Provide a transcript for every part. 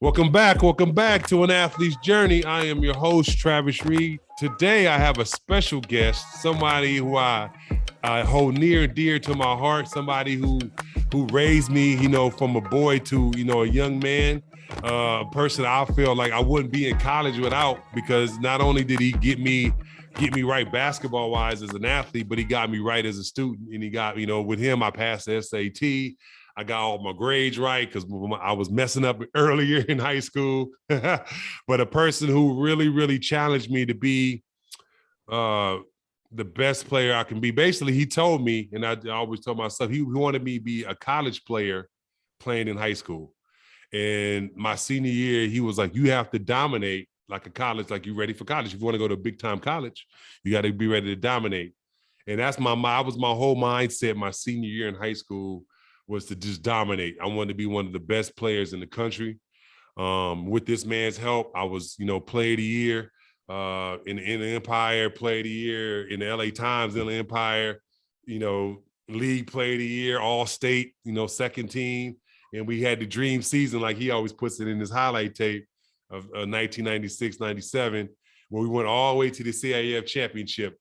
Welcome back to An Athlete's Journey. I am your host, Travis Reed. Today, I have a special guest, somebody who I hold near and dear to my heart, somebody who raised me, from a boy to, a young man, a person I feel like I wouldn't be in college without, because not only did he get me right basketball-wise as an athlete, but he got me right as a student. And he got, with him, I passed the SAT. I got all my grades right because I was messing up earlier in high school. But a person who really, really challenged me to be the best player I can be. Basically, he told me, and I always told myself, he wanted me to be a college player playing in high school. And my senior year, he was like, you have to dominate like a college, like you're ready for college. If you want to go to a big time college, you got to be ready to dominate. And that was my whole mindset my senior year in high school, was to just dominate. I wanted to be one of the best players in the country. With this man's help, I was, player of the year in the Empire, player of the year in the LA Times in the Empire, league player of the year, all state, second team. And we had the dream season, like he always puts it in his highlight tape of 1996, 97, where we went all the way to the CIF championship.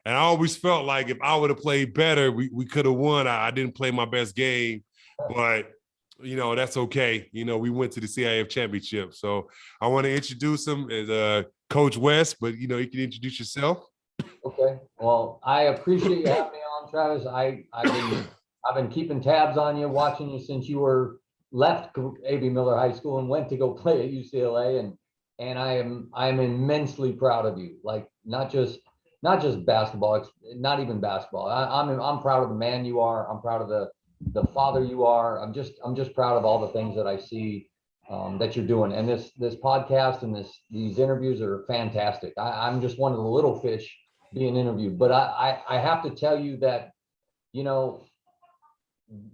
And I always felt like if I would have played better, we could have won. I didn't play my best game, but, that's okay. We went to the CIF championship. So I want to introduce him as Coach West, but, you can introduce yourself. Okay. Well, I appreciate you having me on, Travis. I've been keeping tabs on you, watching you since you were left A.B. Miller High School and went to go play at UCLA. And I am immensely proud of you. Like not just basketball, not even basketball. I'm proud of the man you are. I'm proud of the father you are. I'm just proud of all the things that I see that you're doing. And this podcast and these interviews are fantastic. I'm just one of the little fish being interviewed. But I have to tell you that,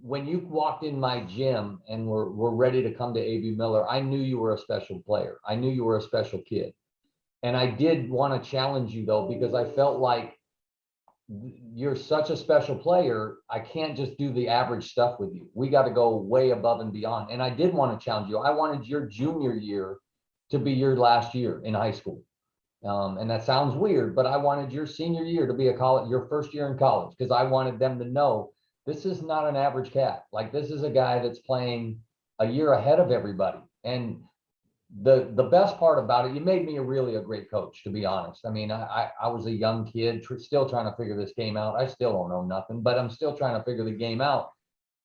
when you walked in my gym and were ready to come to A.B. Miller, I knew you were a special player. I knew you were a special kid. And I did want to challenge you, though, because I felt like you're such a special player. I can't just do the average stuff with you. We got to go way above and beyond. And I did want to challenge you. I wanted your junior year to be your last year in high school. And that sounds weird, but I wanted your senior year to be your first year in college, because I wanted them to know this is not an average cat. Like, this is a guy that's playing a year ahead of everybody. And the best part about it, you made me a great coach, to be honest. I mean, I was a young kid still trying to figure this game out. I still don't know nothing, but I'm still trying to figure the game out.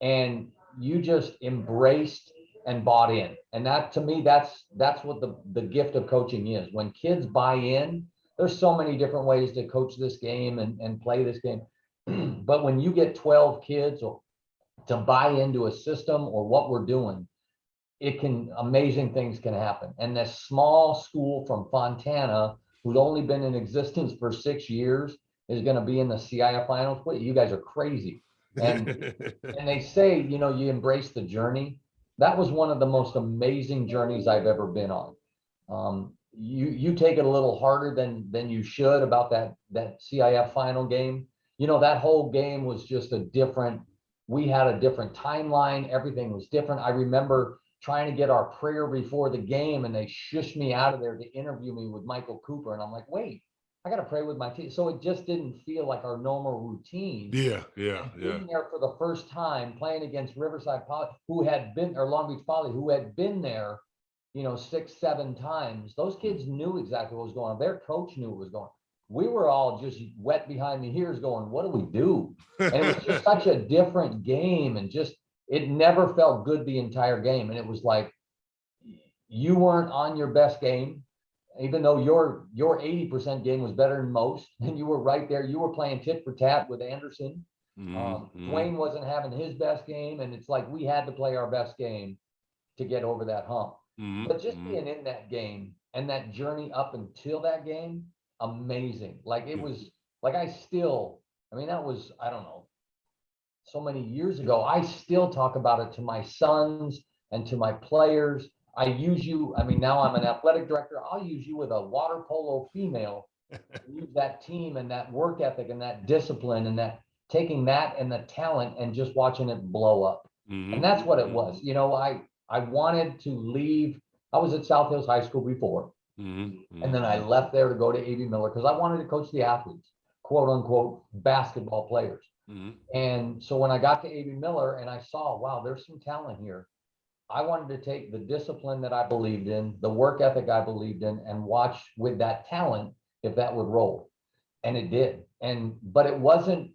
And you just embraced and bought in. And that, to me, that's what the gift of coaching is. When kids buy in, there's so many different ways to coach this game and play this game. But when you get 12 kids to buy into a system or what we're doing, amazing things can happen. And this small school from Fontana, who's only been in existence for 6 years, is going to be in the CIF finals. Wait, you guys are crazy. And they say, you embrace the journey. That was one of the most amazing journeys I've ever been on. You take it a little harder than you should about that CIF final game. That whole game was just we had a different timeline. Everything was different. I remember trying to get our prayer before the game, and they shushed me out of there to interview me with Michael Cooper. And I'm like, wait, I got to pray with my team. So it just didn't feel like our normal routine. Yeah. Being there for the first time, playing against Riverside Poly, or Long Beach Poly, who had been there, 6-7 times. Those kids knew exactly what was going on. Their coach knew what was going on. We were all just wet behind the ears going, what do we do? And it was just such a different game, and it never felt good the entire game. And it was like, you weren't on your best game, even though your 80% game was better than most. And you were right there. You were playing tit for tat with Anderson. Dwayne wasn't having his best game. And it's like, we had to play our best game to get over that hump. But just being in that game and that journey up until that game, amazing. Like, it was like, that was, I don't know, so many years ago. I still talk about it to my sons and to my players. I use you. I mean, now I'm an athletic director. I'll use you with a water polo female, use that team and that work ethic and that discipline and that taking that and the talent and just watching it blow up. And that's what it was. I wanted to leave I was at South Hills High School before. And then I left there to go to A.B. Miller because I wanted to coach the athletes, quote unquote, basketball players. And so when I got to A.B. Miller and I saw, wow, there's some talent here, I wanted to take the discipline that I believed in, the work ethic I believed in, and watch with that talent if that would roll. And it did. But it wasn't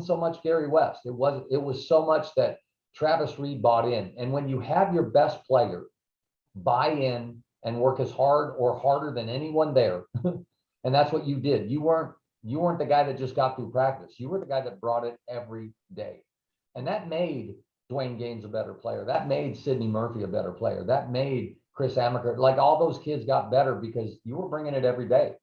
so much Gary West. It was so much that Travis Reed bought in. And when you have your best player buy in and work as hard or harder than anyone there, and that's what you did. You weren't the guy that just got through practice. You were the guy that brought it every day. And that made Dwayne Gaines a better player. That made Sidney Murphy a better player. That made Chris Amaker, like all those kids got better because you were bringing it every day.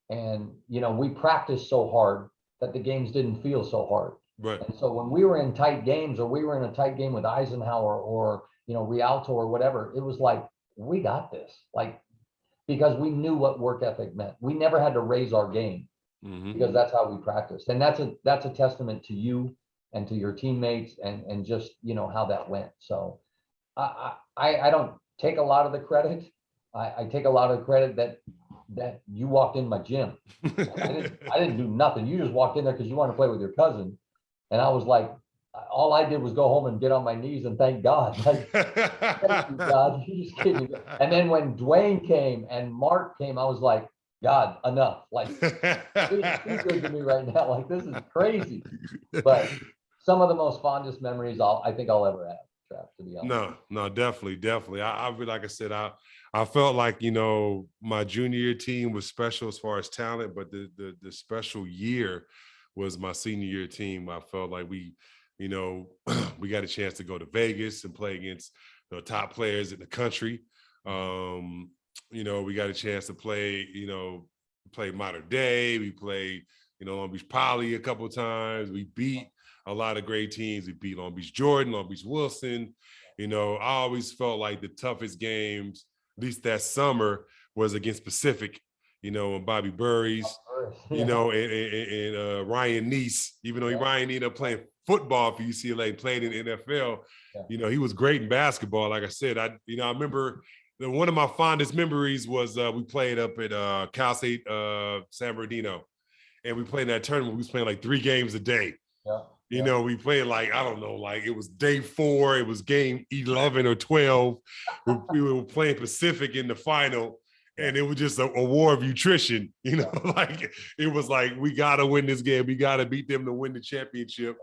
And, we practiced so hard that the games didn't feel so hard. Right. And so when we were in tight games, or we were in a tight game with Eisenhower or, Rialto or whatever, it was like, we got this, like, because we knew what work ethic meant. We never had to raise our game because that's how we practiced. And that's a testament to you and to your teammates and just, how that went. So I don't take a lot of the credit. I take a lot of credit that you walked in my gym. I didn't do nothing. You just walked in there because you wanted to play with your cousin. And I was like, all I did was go home and get on my knees and thank God. Like, thank you, God. You just kidding me. And then when Dwayne came and Mark came, I was like, God, enough. Like, it's too good to me right now. Like, this is crazy. But some of the most fondest memories I think I'll ever have, Trav, to be honest. No, definitely. I like I said, I felt like, my junior year team was special as far as talent, but the special year was my senior year team. I felt like we got a chance to go to Vegas and play against the top players in the country. We got a chance to play Modern Day. We played, Long Beach Poly a couple of times. We beat a lot of great teams. We beat Long Beach Jordan, Long Beach Wilson. I always felt like the toughest games, at least that summer, was against Pacific, and Bobby Burries, and Ryan Neese, even though Ryan ended up playing football for UCLA and played in the NFL, he was great in basketball. Like I said, I remember one of my fondest memories was we played up at Cal State San Bernardino, and we played in that tournament. We was playing like 3 games a day. We played like, I don't know, like it was day 4, it was game 11 or 12. We were playing Pacific in the final, and it was just a war of attrition, like it was like, we got to win this game. We got to beat them to win the championship.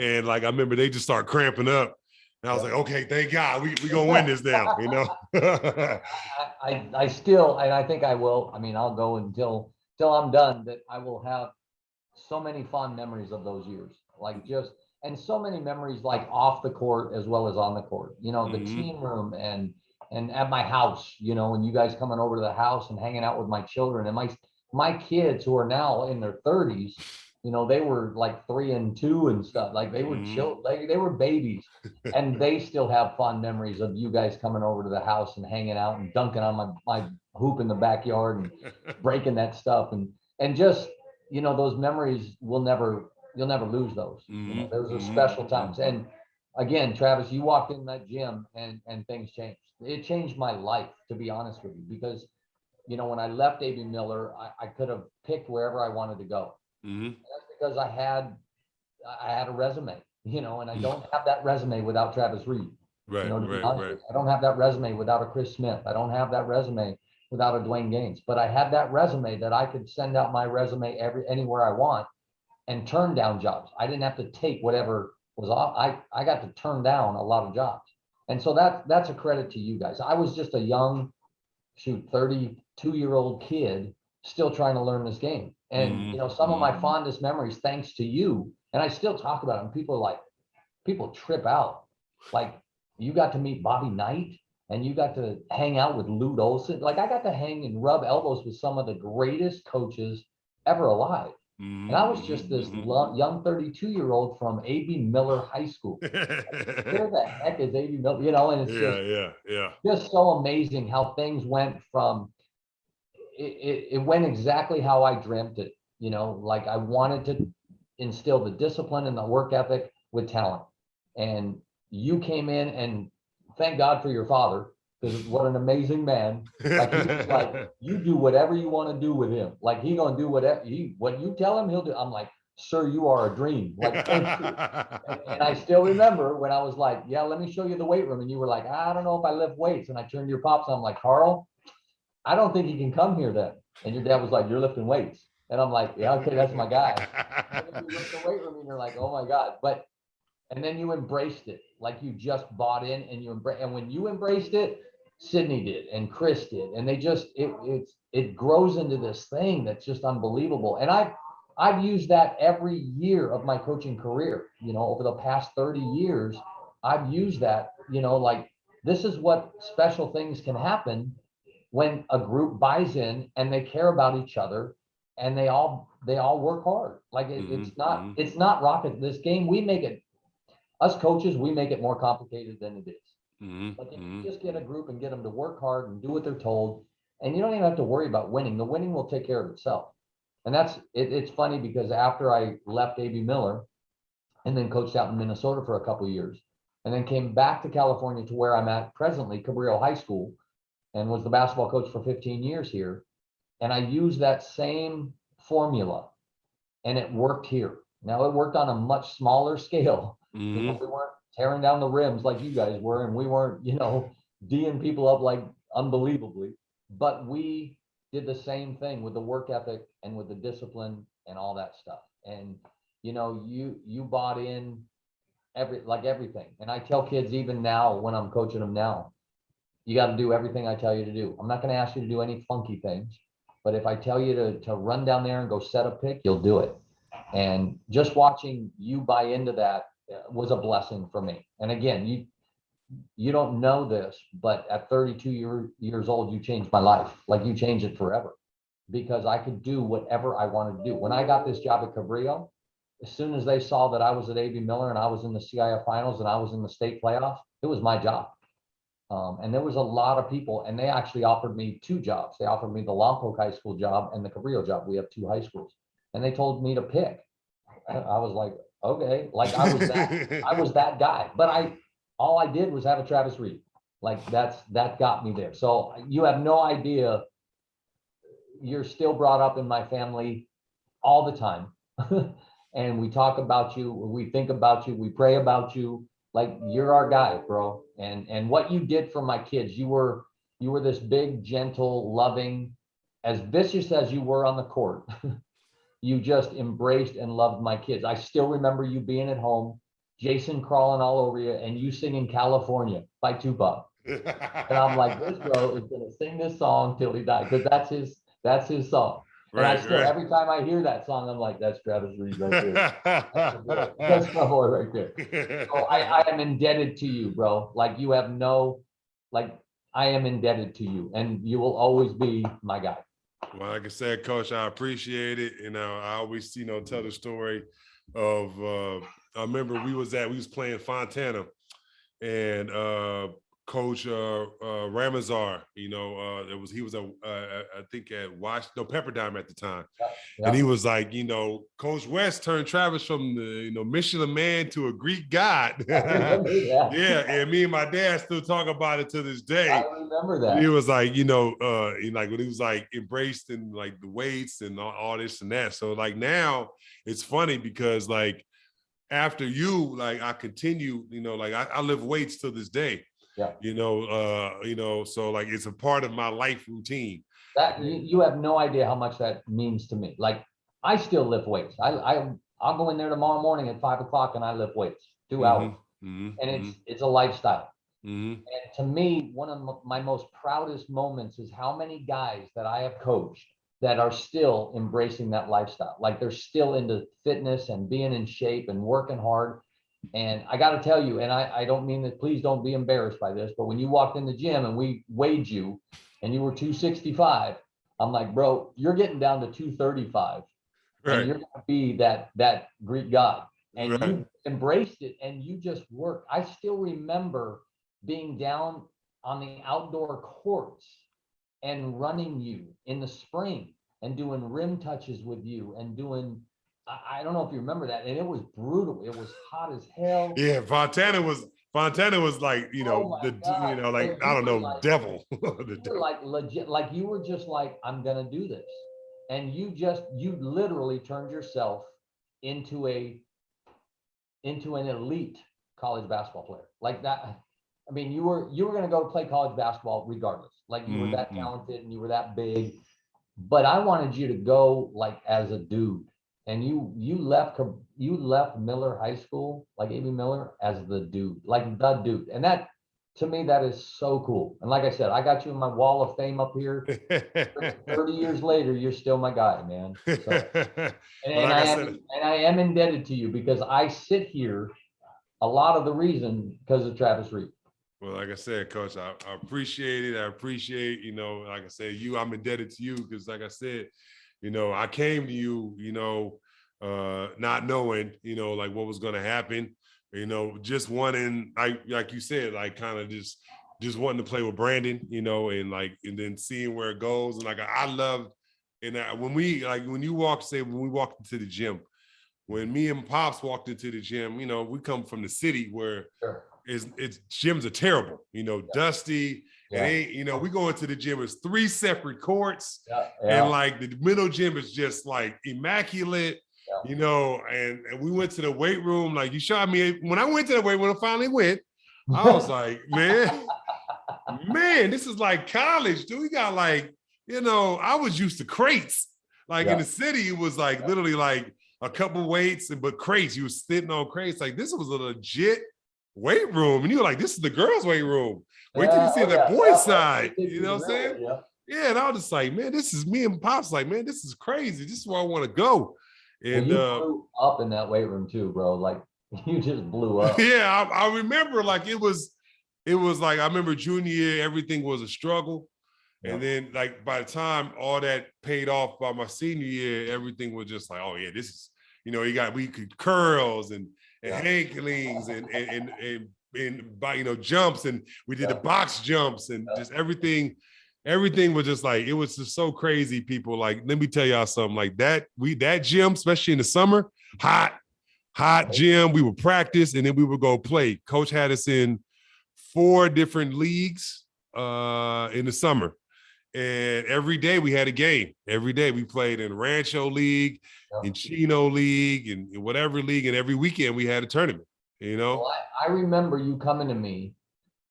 And like, I remember they just start cramping up. And I was like, okay, thank God, we going to win this now, I still, and I think I will, I'll go until I'm done, that I will have so many fond memories of those years. And so many memories like off the court as well as on the court, the team room and at my house, and you guys coming over to the house and hanging out with my children and my kids who are now in their 30s, they were like 3 and 2 and stuff. Like they were they were babies, and they still have fond memories of you guys coming over to the house and hanging out and dunking on my hoop in the backyard and breaking that stuff. And just, those memories you'll never lose those. Those are special times. And again, Travis, you walked in that gym and things changed. It changed my life, to be honest with you, because, when I left A.B. Miller, I could have picked wherever I wanted to go. That's because I had a resume, and I don't have that resume without Travis Reed. Right. I don't have that resume without a Chris Smith. I don't have that resume without a Dwayne Gaines, but I had that resume that I could send out my resume anywhere I want and turn down jobs. I didn't have to take whatever was off. I got to turn down a lot of jobs. And so that's a credit to you guys. I was just a young, 32-year-old kid still trying to learn this game. And, some of my fondest memories, thanks to you, and I still talk about it, and people trip out. Like, you got to meet Bobby Knight, and you got to hang out with Lute Olson. Like, I got to hang and rub elbows with some of the greatest coaches ever alive. And I was just this young 32-year-old from A.B. Miller High School. Like, where the heck is A.B. Miller? And it's just so amazing how things went from, it went exactly how I dreamt it. Like I wanted to instill the discipline and the work ethic with talent. And you came in, and thank God for your father, because what an amazing man. Like he was like, you do whatever you want to do with him. Like he gonna do whatever what you tell him, he'll do. I'm like, sir, you are a dream. Like, thank you. And I still remember when I was like, yeah, let me show you the weight room. And you were like, I don't know if I lift weights. And I turned to your pops, and I'm like, Carl, I don't think he can come here then. And your dad was like, you're lifting weights. And I'm like, yeah, okay, that's my guy. And then you look at the weight room and you're like, oh my God. And then you embraced it. Like you just bought in and and when you embraced it, Sydney did and Chris did. And they just, it grows into this thing that's just unbelievable. And I've used that every year of my coaching career, over the past 30 years, I've used that, like this is what special things can happen when a group buys in and they care about each other and they all work hard. Like it's not rocket. This game, us coaches, we make it more complicated than it is. But if you just get a group and get them to work hard and do what they're told, and you don't even have to worry about winning. The winning will take care of itself. And it's funny because after I left A.B. Miller and then coached out in Minnesota for a couple of years and then came back to California to where I'm at presently, Cabrillo High School, and was the basketball coach for 15 years here. And I used that same formula and it worked here. Now it worked on a much smaller scale. We weren't tearing down the rims like you guys were, and we weren't, D'ing people up like unbelievably, but we did the same thing with the work ethic and with the discipline and all that stuff. And, you bought in everything. And I tell kids even now when I'm coaching them now, you got to do everything I tell you to do. I'm not going to ask you to do any funky things, but if I tell you to run down there and go set a pick, you'll do it. And just watching you buy into that was a blessing for me. And again, you don't know this, but at 32 years old, you changed my life. Like you changed it forever because I could do whatever I wanted to do. When I got this job at Cabrillo, as soon as they saw that I was at A.B. Miller and I was in the CIF finals and I was in the state playoffs, it was my job. And there was a lot of people, and they actually offered me two jobs. They offered me the Lompoc High School job and the Cabrillo job. We have two high schools, and they told me to pick. I was like, okay, like I was that guy. But all I did was have a Travis Reed. Like that got me there. So you have no idea. You're still brought up in my family all the time, and we talk about you. We think about you. We pray about you. Like you're our guy, bro. And what you did for my kids, you were this big, gentle, loving, as vicious as you were on the court. You just embraced and loved my kids. I still remember you being at home, Jason crawling all over you, and you singing California by Tupac. And I'm like, this bro is gonna sing this song till he dies, because that's his song. And I still, every time I hear that song, I'm like, that's Travis Reed right there. That's my boy right there. So I am indebted to you, bro. Like you have I am indebted to you, and you will always be my guy. Well, like I said, Coach, I appreciate it. I always, tell the story of, I remember we was playing Fontana, and Coach Ramazar, he was I think at Pepperdine at the time. Yeah. And he was like, Coach West turned Travis from the Michelin man to a Greek god. Yeah. And me and my dad still talk about it to this day. I remember that. He was like, when he was like embraced in like the weights and all this and that. So like now it's funny because like after you, like I continue, like I lift weights to this day. Yeah. So like it's a part of my life routine. That you have no idea how much that means to me. Like I still lift weights. I'll go in there tomorrow morning at 5 o'clock and I lift weights 2 hours. And it's a lifestyle. And to me, one of my most proudest moments is how many guys that I have coached that are still embracing that lifestyle. Like they're still into fitness and being in shape and working hard. And I got to tell you, and I don't mean that, please don't be embarrassed by this, but when you walked in the gym and we weighed you and you were 265, I'm like, bro, you're getting down to 235. Right. And you're going to be that Greek god. And you embraced it and you just worked. I still remember being down on the outdoor courts and running you in the spring and doing rim touches with you and doing, I don't know if you remember that. And it was brutal. It was hot as hell. Yeah, Fontana was Fontana was like, Oh my God. like, And I you don't were know, like, devil. you were like legit, like you were just like, I'm gonna do this. And you literally turned yourself into an elite college basketball player. Like that. I mean, you were gonna go play college basketball regardless. Like you were that talented and you were that big. But I wanted you to go like as a dude. And you left Miller High School, like A.B. Miller, as the dude, like the dude. And that, to me, that is so cool. And like I said, I got you in my wall of fame up here. 30 years later, you're still my guy, man. So, But like I said, and I am indebted to you because I sit here a lot of the reason because of Travis Reed. well, like I said, Coach, I appreciate it. I appreciate, like I said, I'm indebted to you because, like I said, I came to you, not knowing, like what was going to happen, just wanting, like you said, like kind of just wanting to play with Brandon, and then seeing where it goes. And like, I loved, and when we walked into the gym, when me and Pops walked into the gym, we come from the city where Sure. it's gyms are terrible, dusty. Yeah. And we go into the gym, it's 3 separate courts. Yeah. And like the middle gym is just like immaculate, Yeah. and we went to the weight room. Like you shot me when I went to the weight room, I finally went. I was like, man, this is like college, dude. We got like, I was used to crates. Like in the city, it was like literally like a couple weights, but crates. You were sitting on crates. Like this was a legit weight room. And you were like, this is the girls' weight room. Wait till you see the boys' side. You know what I'm saying? Yeah. Yeah. And I was just like, man, this is me and Pops. Like, man, this is crazy. This is where I want to go. And you blew up in that weight room too, bro. Like you just blew up. Yeah, I remember like it was like, I remember junior year, everything was a struggle. And then like by the time all that paid off by my senior year, everything was just like, oh yeah, this is, we could curls and hanklings and by, jumps, and we did the box jumps and just everything was just like, it was just so crazy. People, like, let me tell y'all something, like that gym, especially in the summer, hot gym, we would practice and then we would go play. Coach had us in 4 different leagues in the summer. And every day we had a game. Every day we played in Rancho League, in Chino League, and whatever league. And every weekend we had a tournament, Well, I remember you coming to me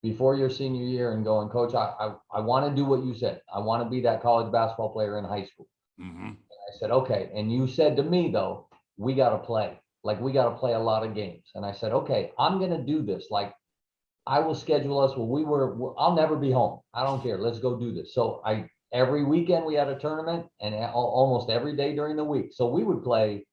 before your senior year and going, Coach, I want to do what you said. I want to be that college basketball player in high school. Mm-hmm. I said, okay. And you said to me, though, we got to play. Like, we got to play a lot of games. And I said, okay, I'm going to do this. Like, I will schedule us. Well, I'll never be home. I don't care. Let's go do this. So every weekend we had a tournament and almost every day during the week. So we would play,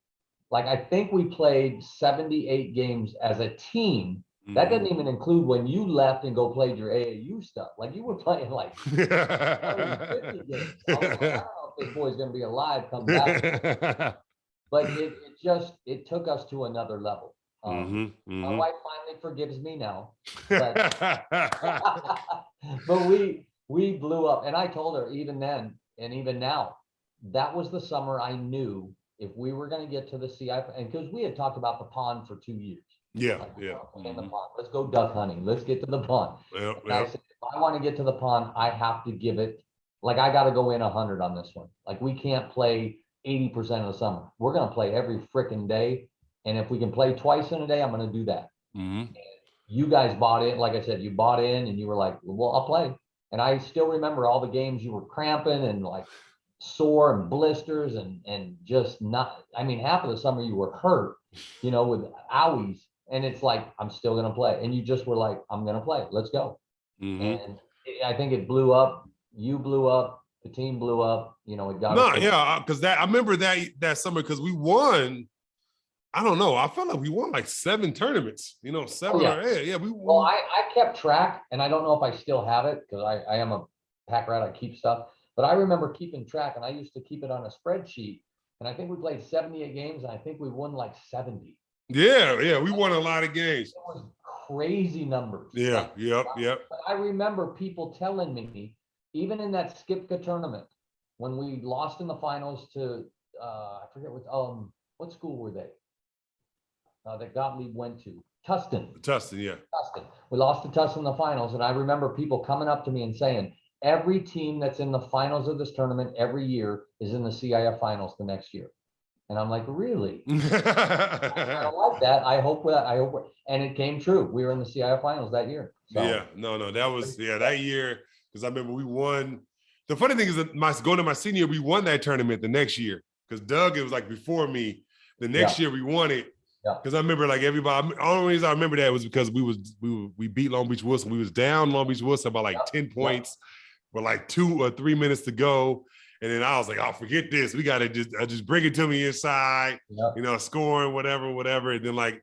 like, I think we played 78 games as a team. That doesn't even include when you left and go played your AAU stuff. Like you were playing like 50 games. I was like, I don't know if this boy's going to be alive come back. But it took us to another level. My wife finally forgives me now, but but we blew up. And I told her even then and even now, that was the summer I knew if we were going to get to the CI, and because we had talked about the pond for 2 years. Yeah, like, yeah. In the pond. Let's go duck hunting. Let's get to the pond. I said, if I want to get to the pond, I have to give it, like I got to go in 100 on this one. Like we can't play 80% of the summer. We're going to play every freaking day. And if we can play twice in a day, I'm going to do that. You guys bought in. Like I said, you bought in and you were like, well, I'll play. And I still remember all the games you were cramping and like sore and blisters and just not, I mean, half of the summer you were hurt, with owies. And it's like, I'm still going to play. And you just were like, I'm going to play. Let's go. And I think it blew up. You blew up. The team blew up. It got because I remember that summer because we won. I don't know. I felt like we won like 7 tournaments. 7 or 8. Yeah, we won. Well, I kept track, and I don't know if I still have it because I am a pack rat. I keep stuff, but I remember keeping track, and I used to keep it on a spreadsheet. And I think we played 78 games, and I think we won like 70. Yeah, we won a lot of games. It was crazy numbers. Yeah, yep. But I remember people telling me, even in that Skipka tournament, when we lost in the finals to, I forget what school were they? That Gottlieb went to. Tustin. Tustin, yeah. Tustin. We lost to Tustin in the finals, and I remember people coming up to me and saying, every team that's in the finals of this tournament every year is in the CIF finals the next year. And I'm like, really? I don't like that. I hope, and it came true. We were in the CIF finals that year. So. Yeah, no, that was, that year, because I remember we won. The funny thing is that going to my senior year, we won that tournament the next year, because Doug, it was like before me. The next year we won it. Because I remember like everybody, the only reason I remember that was because we beat Long Beach Wilson. We was down Long Beach Wilson by like 10 points with like 2 or 3 minutes to go. And then I was like, oh, forget this. We got to just bring it to me inside, scoring, whatever. And then like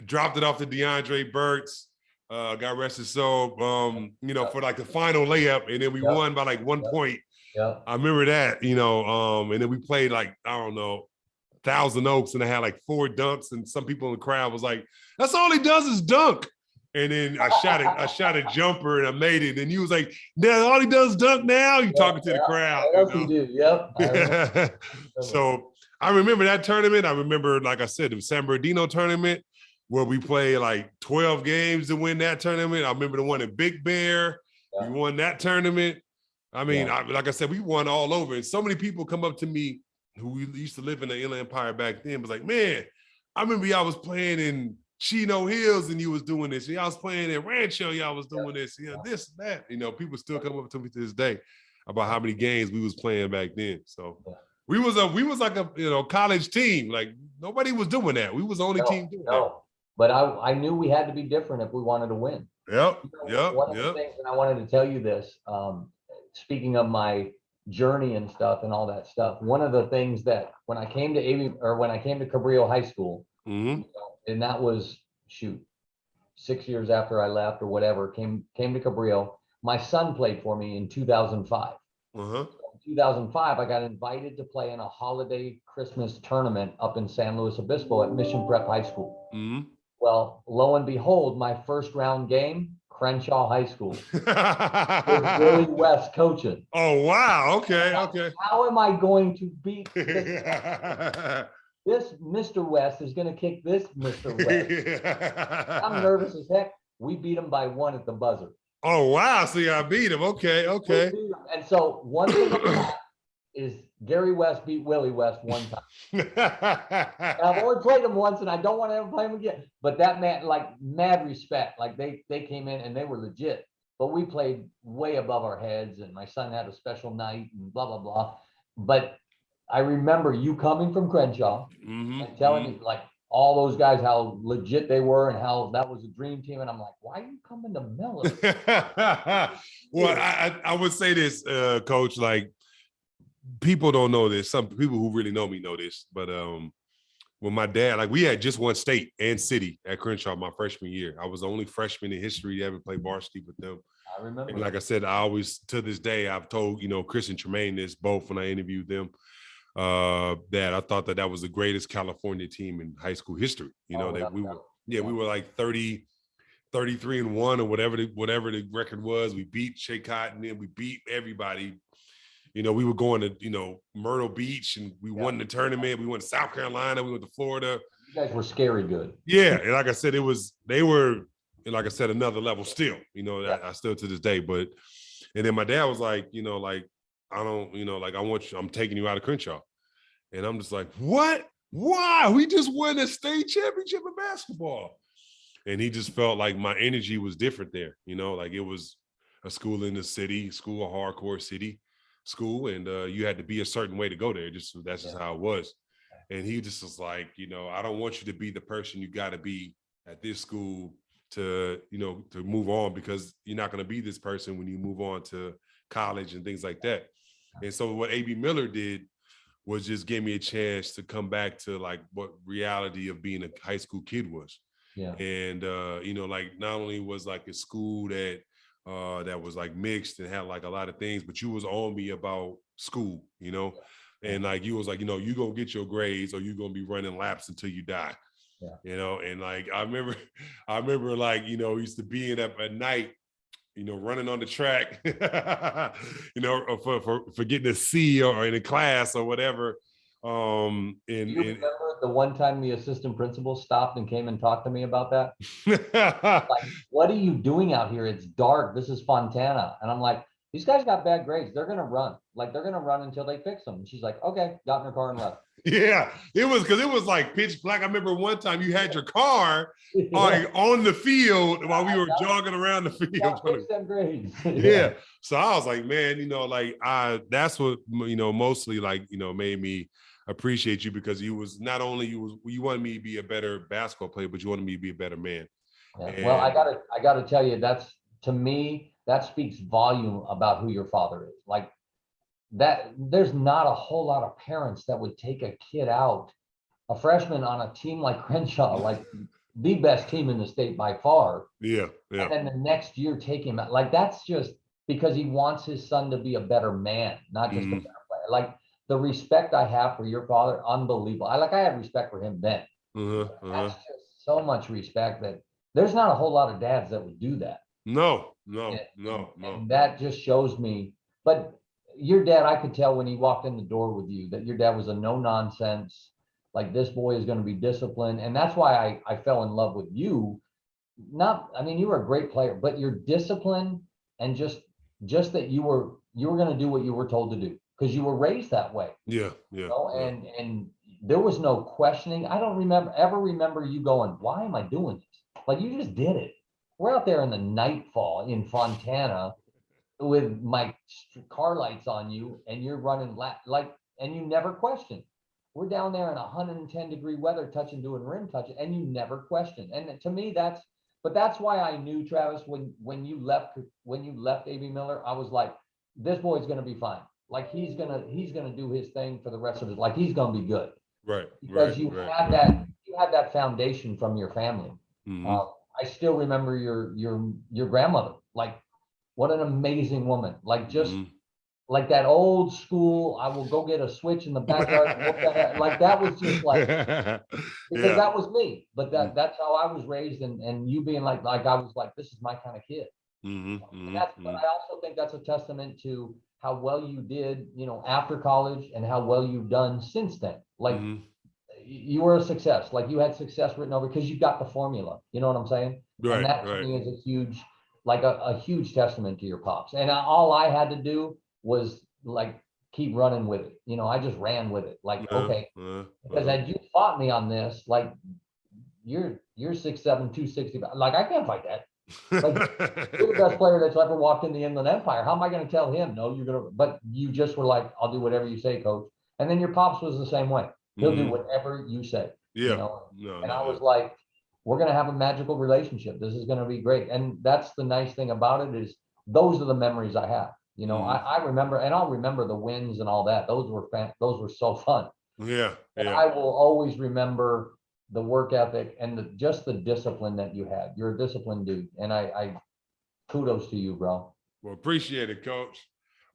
dropped it off to DeAndre Burks, God rest his soul, for like the final layup. And then we won by like 1 point. Yeah. I remember that, and then we played like, I don't know, Thousand Oaks, and I had like 4 dunks, and some people in the crowd was like, that's all he does is dunk. And then I shot a jumper and I made it. And he was like, "Now all he does is dunk now." You talking to the crowd. What else you do? Yep. So I remember that tournament. I remember, like I said, the San Bernardino tournament where we played like 12 games to win that tournament. I remember the one in Big Bear. We won that tournament. I mean, like I said, we won all over. And so many people come up to me who used to live in the Inland Empire back then, was like, man, I remember y'all was playing in Chino Hills and you was doing this. Y'all was playing in Rancho, y'all was doing this. This, that. People still come up to me to this day about how many games we was playing back then. So we was like a college team. Like nobody was doing that. We was the only team doing that. But I knew we had to be different if we wanted to win. One of the things, and I wanted to tell you this, speaking of my journey and stuff and all that stuff, one of the things that when I came to Cabrillo High School, and that was 6 years after I left or whatever, came to Cabrillo, my son played for me in 2005. In 2005, I got invited to play in a holiday Christmas tournament up in San Luis Obispo at Mission Prep High School. Well, lo and behold, my first round game, Crenshaw High School. With Billy West coaching. Oh, wow. Okay. How am I going to beat this? This Mr. West is going to kick this Mr. West. I'm nervous as heck. We beat him by 1 at the buzzer. Oh, wow. So I beat him. Okay. And so one thing is Gary West beat Willie West 1 time. I've only played him once, and I don't want to ever play him again. But that man, like, mad respect. Like they came in and they were legit. But we played way above our heads, and my son had a special night and blah, blah, blah. But I remember you coming from Crenshaw and telling me, like, all those guys, how legit they were and how that was a dream team. And I'm like, why are you coming to Miller? Well, I would say this, Coach, like, people don't know this. Some people who really know me know this. But when my dad, like, we had just won state and city at Crenshaw my freshman year. I was the only freshman in history to ever play varsity with them. I remember. And like I said, I always, to this day, I've told, Chris and Tremaine this both when I interviewed them, that I thought that was the greatest California team in high school history. That we were like 33-1 or whatever the record was. We beat Shea Cotton and we beat everybody. We were going to, Myrtle Beach, and we won the tournament. We went to South Carolina. We went to Florida. You guys were scary good. Yeah. And like I said, they were, like I said, another level still, I still to this day. But, and then my dad was like, I don't, I'm taking you out of Crenshaw. And I'm just like, what? Why? We just won a state championship in basketball. And he just felt like my energy was different there. Like it was a school in the city, a hardcore city school. And you had to be a certain way to go there. That's just how it was. And he just was like, I don't want you to be the person you got to be at this school to move on, because you're not going to be this person when you move on to college and things like that. And so what A.B. Miller did was just give me a chance to come back to like what reality of being a high school kid was. Yeah. And, like not only was like a school that was like mixed and had like a lot of things, but you was on me about school, and like, you was like, you gonna get your grades or you gonna be running laps until you die. Yeah. And like, I remember like, used to being up at night, running on the track, for getting a C or in a class or whatever, And, Do you remember the one time the assistant principal stopped and came and talked to me about that? Like, what are you doing out here? It's dark. This is Fontana. And I'm like, these guys got bad grades. They're going to run. Like, they're going to run until they fix them. And she's like, okay, got in her car and left. yeah, it was because it was like pitch black. I remember one time you had your car like on the field while we were jogging around the field. Fix them grades. Yeah. So I was like, man, like that's what, mostly like, made me appreciate you, because you was not only you wanted me to be a better basketball player, but you wanted me to be a better man. Yeah. Well, I gotta tell you, to me, that speaks volume about who your father is. Like that, there's not a whole lot of parents that would take a kid out, a freshman on a team like Crenshaw, like the best team in the state by far. Yeah. And then the next year take him out. Like, that's just because he wants his son to be a better man, not just a better player. Like, the respect I have for your father, unbelievable. I had respect for him then. That's just so much respect that there's not a whole lot of dads that would do that. No. And that just shows me. But your dad, I could tell when he walked in the door with you that your dad was a no nonsense. Like, this boy is going to be disciplined, and that's why I fell in love with you. You were a great player, but your discipline and just that you were going to do what you were told to do, because you were raised that way. Yeah. And there was no questioning. I don't ever remember you going, why am I doing this? Like, you just did it. We're out there in the nightfall in Fontana with my car lights on you, and you're running and you never question. We're down there in 110-degree weather, doing rim touching, and you never question. And to me, that's why I knew, Travis, when you left A.B. Miller, I was like, this boy's going to be fine. Like, he's going to do his thing for the rest of his life. He's going to be good. Right. Because you had that foundation from your family. I still remember your grandmother. Like, what an amazing woman. Like, just like that old school, I will go get a switch in the backyard. Like, that was just like, because that was me. But that's how I was raised, and you being like I was like, this is my kind of kid. But I also think that's a testament to how well you did, after college, and how well you've done since then. Like, you were a success. Like, you had success written over because you got the formula. You know what I'm saying? Right. And that to me is a huge testament to your pops. And all I had to do was like keep running with it. I just ran with it. Like, okay, because had you fought me on this, like, you're 6'7", 260. Like, I can't fight that. Like, you're the best player that's ever walked in the Inland Empire. How am I going to tell him? No, you're going to. But you just were like, I'll do whatever you say, coach. And then your pops was the same way. He'll do whatever you say. Yeah. I was like, we're going to have a magical relationship. This is going to be great. And that's the nice thing about it, is those are the memories I have. I remember, and I'll remember the wins and all that. Those were so fun. Yeah. And I will always remember the work ethic and just the discipline that you had. You're a disciplined dude. And I kudos to you, bro. Well, appreciate it, coach.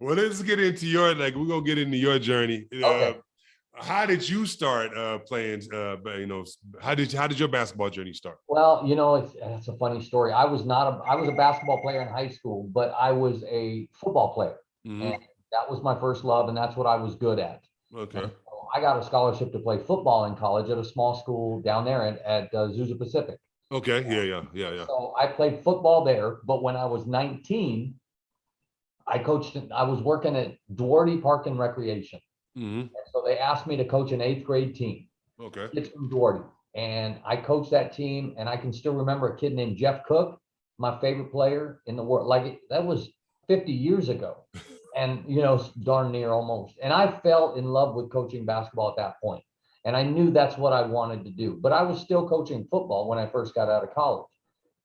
Well, let's get into we're going to get into your journey. Okay. How did you start playing? How did your basketball journey start? Well, it's a funny story. I was a basketball player in high school, but I was a football player, and that was my first love, and that's what I was good at. Okay. So I got a scholarship to play football in college at a small school down there at Azusa Pacific. Okay. Yeah. So I played football there, but when I was 19, I was working at Duarte Park and Recreation. And so they asked me to coach an 8th grade team. Okay. It's from Duarte. And I coached that team, and I can still remember a kid named Jeff Cook, my favorite player in the world. Like, that was 50 years ago, and darn near almost. And I fell in love with coaching basketball at that point, and I knew that's what I wanted to do. But I was still coaching football when I first got out of college.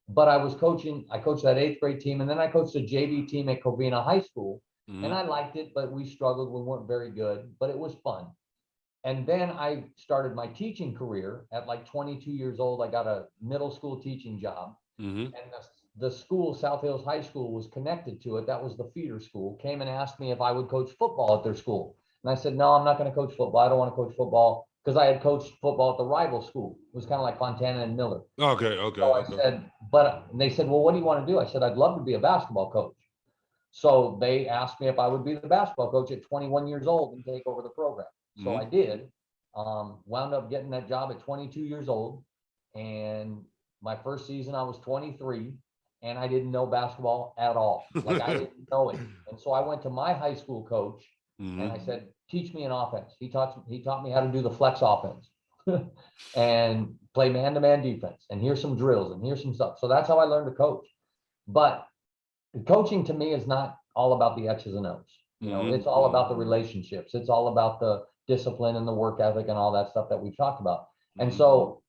But I coached that 8th grade team, and then I coached a JV team at Covina High School. And I liked it, but we struggled. We weren't very good, but it was fun. And then I started my teaching career at like 22 years old. I got a middle school teaching job. And the school, South Hills High School, was connected to it. That was the feeder school. Came and asked me if I would coach football at their school. And I said, no, I'm not going to coach football. I don't want to coach football, because I had coached football at the rival school. It was kind of like Fontana and Miller. Okay. So I said, and they said, well, what do you want to do? I said, I'd love to be a basketball coach. So they asked me if I would be the basketball coach at 21 years old and take over the program. So I did, wound up getting that job at 22 years old. And my first season, I was 23 and I didn't know basketball at all. Like I didn't know it. And so I went to my high school coach and I said, teach me an offense. He taught me how to do the flex offense and play man-to-man defense. And here's some drills and here's some stuff. So that's how I learned to coach. But coaching to me is not all about the X's and O's. You know, it's all about the relationships. It's all about the discipline and the work ethic and all that stuff that we've talked about. And so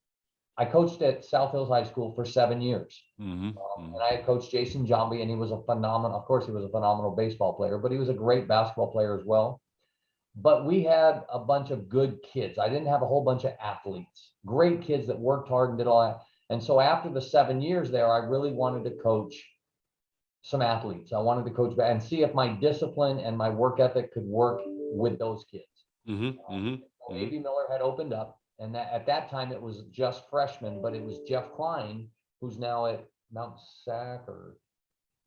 I coached at South Hills High School for 7 years. And I had coached Jason Jambi, and he was a phenomenal, of course, he was a phenomenal baseball player, but he was a great basketball player as well. But we had a bunch of good kids. I didn't have a whole bunch of athletes, great kids that worked hard and did all that. And so after the 7 years there, I really wanted to coach some athletes. I wanted to coach back and see if my discipline and my work ethic could work with those kids. A.B. Miller had opened up, and at that time it was just freshmen, but it was Jeff Klein, who's now at Mount Sac or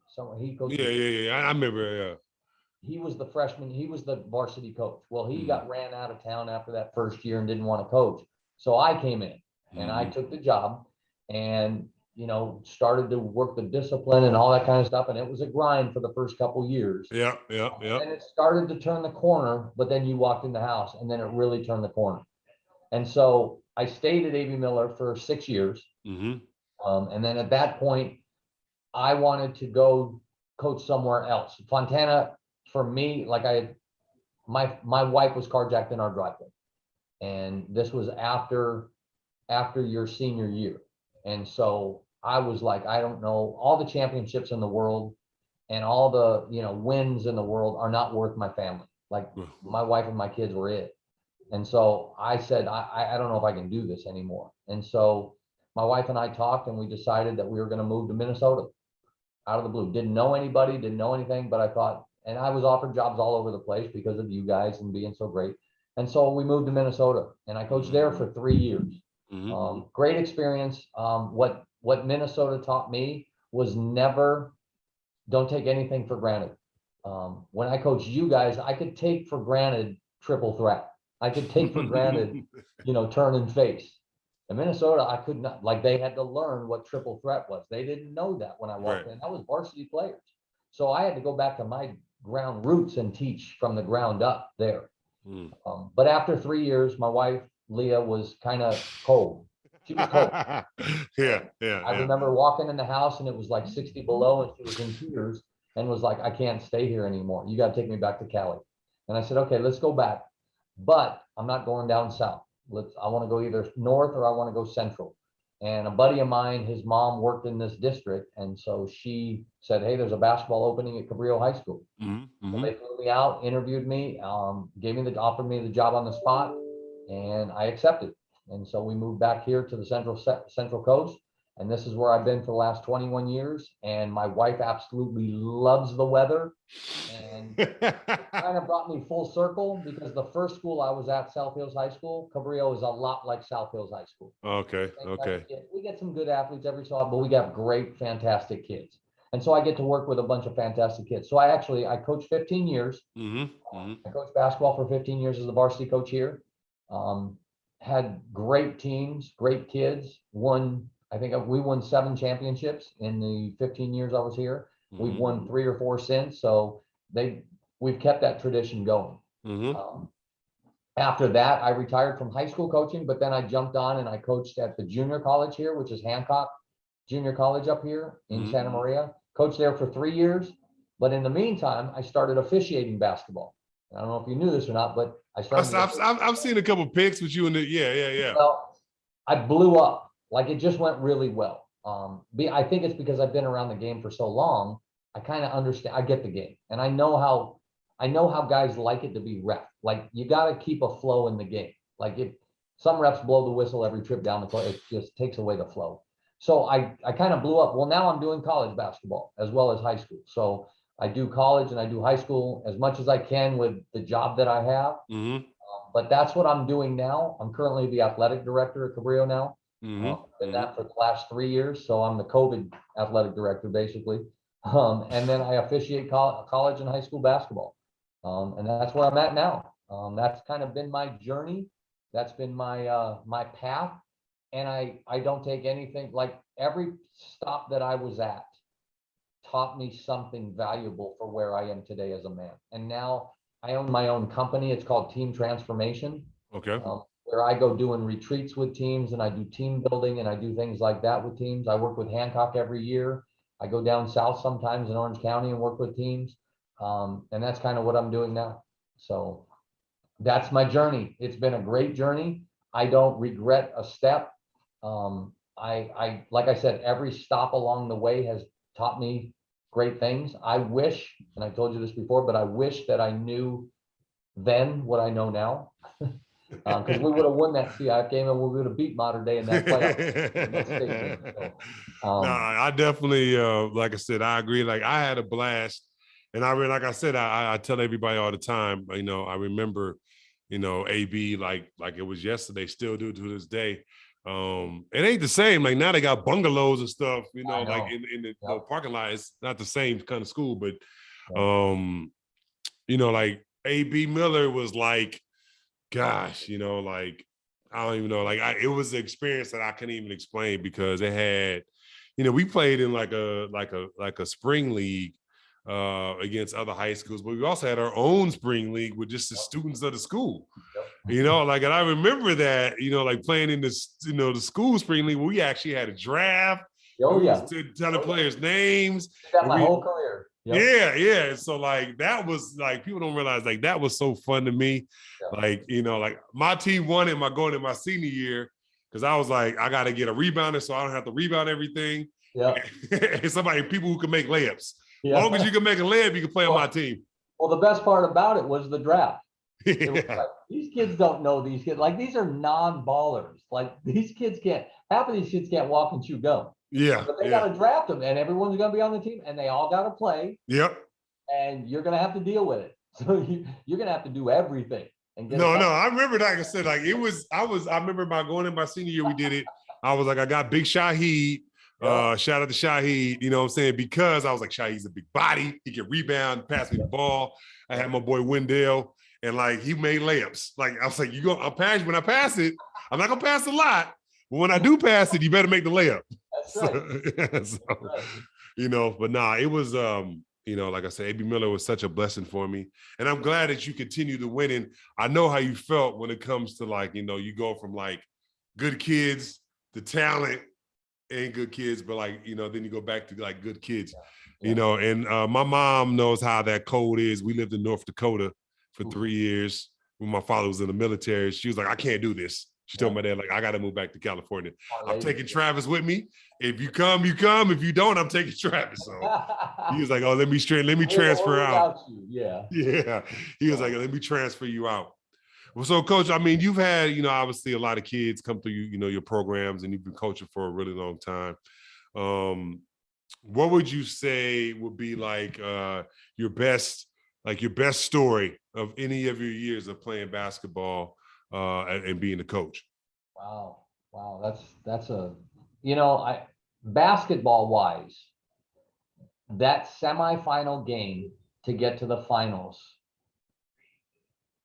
somewhere. He coached. Yeah. I remember. He was the freshman. He was the varsity coach. Well, he got ran out of town after that first year and didn't want to coach. So I came in and I took the job and, you know, started to work the discipline and all that kind of stuff. And it was a grind for the first couple of years. Yeah. And it started to turn the corner, but then you walked in the house and then it really turned the corner. And so I stayed at A.B. Miller for 6 years. And then at that point, I wanted to go coach somewhere else. Fontana, for me, like my wife was carjacked in our driveway. And this was after your senior year. And so I was like, I don't know, all the championships in the world and all the, you know, wins in the world are not worth my family. Like my wife and my kids were it. And so I said, I don't know if I can do this anymore. And so my wife and I talked and we decided that we were going to move to Minnesota out of the blue. Didn't know anybody, didn't know anything, but I thought, and I was offered jobs all over the place because of you guys and being so great. And so we moved to Minnesota and I coached there for 3 years. Great experience. What Minnesota taught me was don't take anything for granted. When I coached you guys, I could take for granted triple threat. I could take for granted, you know, turn and face. In Minnesota, I could not, like they had to learn what triple threat was. They didn't know that when I walked in. That was varsity players. So I had to go back to my ground roots and teach from the ground up there. But after 3 years, my wife, Leah, was kind of cold. She was cold. I remember walking in the house and it was like 60 below and she was in tears and was like, I can't stay here anymore. You got to take me back to Cali. And I said, okay, let's go back. But I'm not going down south. I want to go either north or I want to go central. And a buddy of mine, his mom worked in this district. And so she said, hey, there's a basketball opening at Cabrillo High School. So they flew me out, interviewed me, offered me the job on the spot, and I accepted. And so we moved back here to the Central Coast. And this is where I've been for the last 21 years. And my wife absolutely loves the weather. And it kind of brought me full circle because the first school I was at, South Hills High School, Cabrillo is a lot like South Hills High School. Okay. We get some good athletes every so often, but we got great, fantastic kids. And so I get to work with a bunch of fantastic kids. So I coached 15 years. I coached basketball for 15 years as the varsity coach here. Had great teams, great kids, I think we won 7 championships in the 15 years I was here. We've won 3 or 4 since. So we've kept that tradition going. After that, I retired from high school coaching, but then I jumped on and I coached at the junior college here, which is Hancock Junior College up here in Santa Maria. Coached there for 3 years. But in the meantime, I started officiating basketball. I don't know if you knew this or not, but I started. I've seen a couple of pics with you in the yeah. Well, I blew up. Like it just went really well. I think it's because I've been around the game for so long. I kind of understand. I get the game, and I know how guys like it to be ref. Like you got to keep a flow in the game. Like if some refs blow the whistle every trip down the court, it just takes away the flow. So I kind of blew up. Well, now I'm doing college basketball as well as high school. So I do college and I do high school as much as I can with the job that I have. But that's what I'm doing now. I'm currently the athletic director at Cabrillo now. Been that for the last 3 years. So I'm the COVID athletic director, basically. And then I officiate college and high school basketball. And that's where I'm at now. That's kind of been my journey. That's been my path. And I don't take anything, like every stop that I was at taught me something valuable for where I am today as a man. And now I own my own company. It's called Team Transformation. Okay. Where I go doing retreats with teams, and I do team building, and I do things like that with teams. I work with Hancock every year. I go down south sometimes in Orange County and work with teams. And that's kind of what I'm doing now. So that's my journey. It's been a great journey. I don't regret a step. I like I said, every stop along the way has taught me great things. I wish, and I told you this before, but I wish that I knew then what I know now. Because we would have won that CIF game and we would have beat Mater Dei in that playoff. No, I definitely, like I said, I agree. Like I had a blast, and like I said, I tell everybody all the time. You know, I remember, you know, AB like it was yesterday. Still do to this day. It ain't the same. Like now they got bungalows and stuff. You know, like in the parking lot. It's not the same kind of school, but you know, like AB Miller was like, gosh, you know, like I don't even know, like it was an experience that I couldn't even explain because it had, you know, we played in like a spring league against other high schools, but we also had our own spring league with just the students of the school. You know, like, and I remember that, you know, like playing in this, you know, the school spring league, we actually had a draft. Telling players' names. That my whole career. Yeah. So like that was like people don't realize like that was so fun to me. Like, you know, like my team won it going in my senior year because I was like, I gotta get a rebounder so I don't have to rebound everything. And people who can make layups. As long as you can make a layup, you can play on my team. Well, the best part about it was the draft. It was like, these kids don't know these kids. Like these are non-ballers. Like these kids half of these kids can't walk and chew gum. But they got to draft them, and everyone's going to be on the team, and they all got to play. And you're going to have to deal with it. So you're going to have to do everything. And no, I remember that. Like I said, like I remember going in my senior year, we did it. I was like, I got Big Shaheed. Shout out to Shaheed, you know what I'm saying? Because I was like, Shaheed's a big body. He can rebound, pass me the ball. I had my boy Wendell, and like he made layups. Like I was like, I'll pass when I pass it. I'm not gonna pass a lot, but when I do pass it, you better make the layup. That's right. You know, but nah, it was you know, like I said, AB Miller was such a blessing for me. And I'm glad that you continue to win. And I know how you felt when it comes to like, you know, you go from like good kids to talent and good kids, but like, you know, then you go back to like good kids, you know, and my mom knows how that cold is. We lived in North Dakota for 3 years when my father was in the military. She was like, I can't do this. She told my dad, like, I got to move back to California. I'm taking Travis with me. If you come, you come. If you don't, I'm taking Travis. So he was like, oh, let me transfer out. Yeah. He was like, let me transfer you out. Well, so Coach, I mean, you've had, you know, obviously a lot of kids come through, you know, your programs, and you've been coaching for a really long time. What would you say would be like your best story of any of your years of playing basketball and being a coach? Wow. That's a, you know, basketball wise, that semifinal game to get to the finals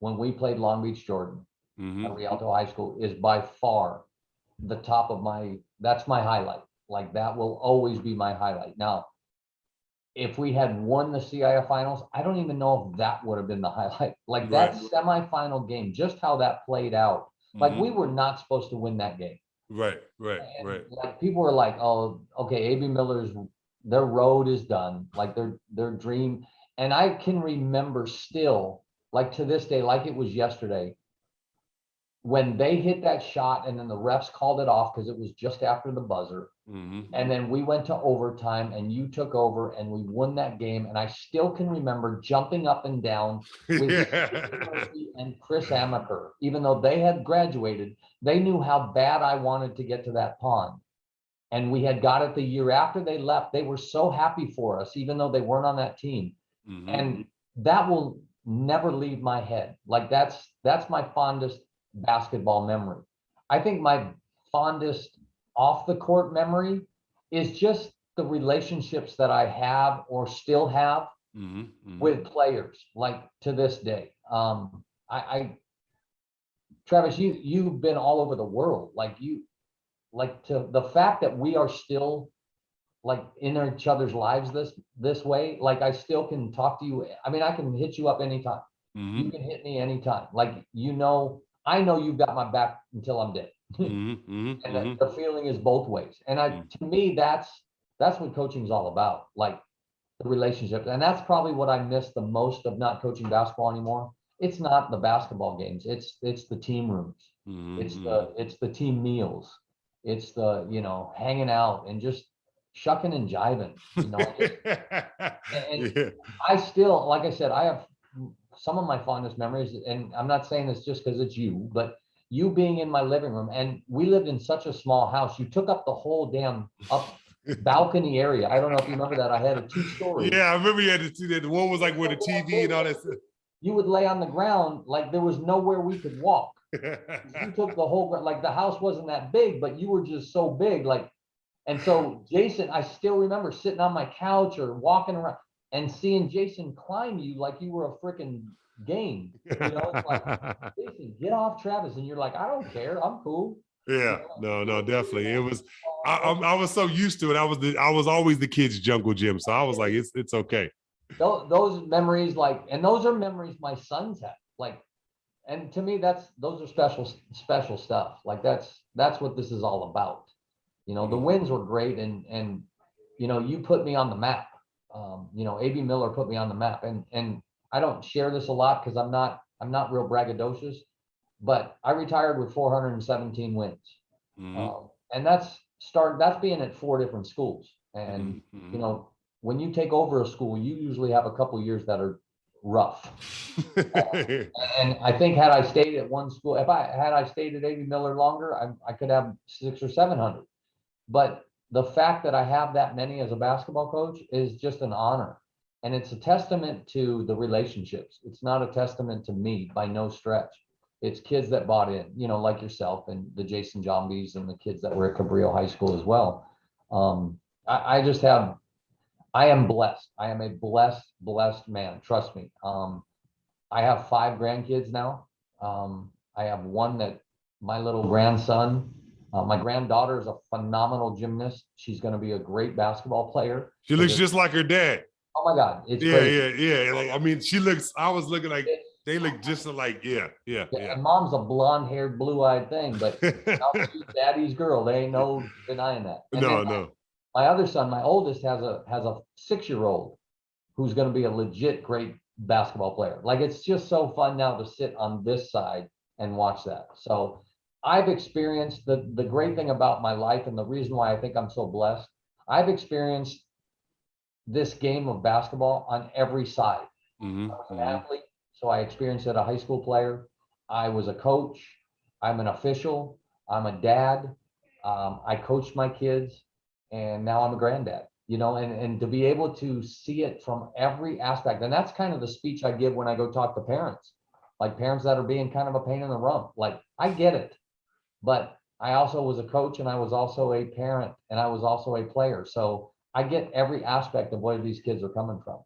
when we played Long Beach Jordan at Rialto High School is by far the top of that's my highlight. Like that will always be my highlight. Now, if we had won the CIF finals, I don't even know if that would have been the highlight. Like that semifinal game, just how that played out. Like we were not supposed to win that game. Right. Like people were like, oh, okay, AB Miller's, their road is done. Like their dream. And I can remember still, like to this day, like it was yesterday, when they hit that shot and then the refs called it off because it was just after the buzzer. And then we went to overtime and you took over and we won that game. And I still can remember jumping up and down with and Chris Amaker, even though they had graduated, they knew how bad I wanted to get to that pond. And we had got it the year after they left. They were so happy for us, even though they weren't on that team. And that will never leave my head. Like that's my fondest basketball memory. I think my fondest off the court memory is just the relationships that I have or still have with players, like to this day. Travis, you've been all over the world. To the fact that we are still like in each other's lives this way, like I still can talk to you. I mean, I can hit you up anytime. Mm-hmm. You can hit me anytime. Like, I know you've got my back until I'm dead. Mm-hmm. And the feeling is both ways. And to me, that's what coaching is all about, like the relationship. And that's probably what I miss the most of not coaching basketball anymore. It's not the basketball games. It's the team rooms. It's the team meals. It's the, hanging out and just shucking and jiving, Yeah. I still, like I said, I have some of my fondest memories, and I'm not saying this just because it's you, but you being in my living room, and we lived in such a small house. You took up the whole damn up balcony area. I don't know if you remember that. I had a 2-story. Yeah, I remember you had to see that. The one was like with the TV and all that stuff. You would lay on the ground like there was nowhere we could walk. You took the whole, like the house wasn't that big, but you were just so big. And so Jason, I still remember sitting on my couch or walking around and seeing Jason climb you like you were a freaking game. It's like, Jason, get off Travis. And you're like, I don't care. I'm cool. Yeah, no, definitely. It was, I was so used to it. I was always the kid's jungle gym. So I was like, it's okay. Those memories, and those are memories my sons have. And to me, those are special stuff. Like that's what this is all about. The wins were great, and you put me on the map. A.B. Miller put me on the map, and I don't share this a lot because I'm not real braggadocious, but I retired with 417 wins, and that's being at 4 different schools. And when you take over a school, you usually have a couple years that are rough. And I think had I stayed at one school, had I stayed at A.B. Miller longer, I could have 600 or 700. But the fact that I have that many as a basketball coach is just an honor. And it's a testament to the relationships. It's not a testament to me by no stretch. It's kids that bought in, like yourself and the Jason Jombies and the kids that were at Cabrillo High School as well. I am blessed. I am a blessed man. Trust me. I have 5 grandkids now. I have one that my little grandson, my granddaughter is a phenomenal gymnast. She's going to be a great basketball player. She looks just like her dad. Oh my God. It's crazy. Yeah. Like, I mean, I was looking like they look just like, yeah. And mom's a blonde-haired, blue-eyed thing, but she's daddy's girl. There ain't no denying that. And no. My other son, my oldest, has a 6-year-old who's going to be a legit great basketball player. Like, it's just so fun now to sit on this side and watch that. So I've experienced the great thing about my life, and the reason why I think I'm so blessed, I've experienced this game of basketball on every side. I was an athlete, so I experienced it as a high school player. I was a coach. I'm an official. I'm a dad. I coached my kids, and now I'm a granddad. And to be able to see it from every aspect. And that's kind of the speech I give when I go talk to parents, like parents that are being kind of a pain in the rump. Like, I get it, but I also was a coach, and I was also a parent, and I was also a player. So I get every aspect of where these kids are coming from.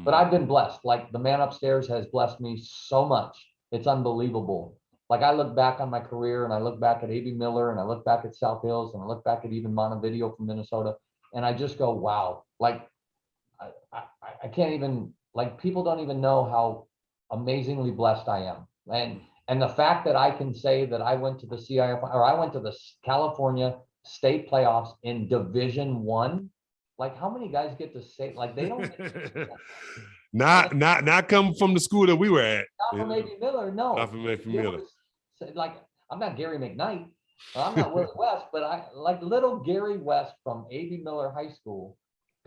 But I've been blessed. Like, the man upstairs has blessed me so much. It's unbelievable. Like, I look back on my career, and I look back at A.B. Miller, and I look back at South Hills, and I look back at even Montevideo from Minnesota, and I just go, wow. Like, I can't even, like, people don't even know how amazingly blessed I am. And the fact that I can say that I went to the CIF, or I went to the California State playoffs in Division I, like, how many guys get to say, like, they don't not come from the school that we were at. Not from A.B. Miller, no. Not from A.B. Miller. Like, I'm not Gary McKnight, I'm not Willie West, but like little Gary West from A.B. Miller High School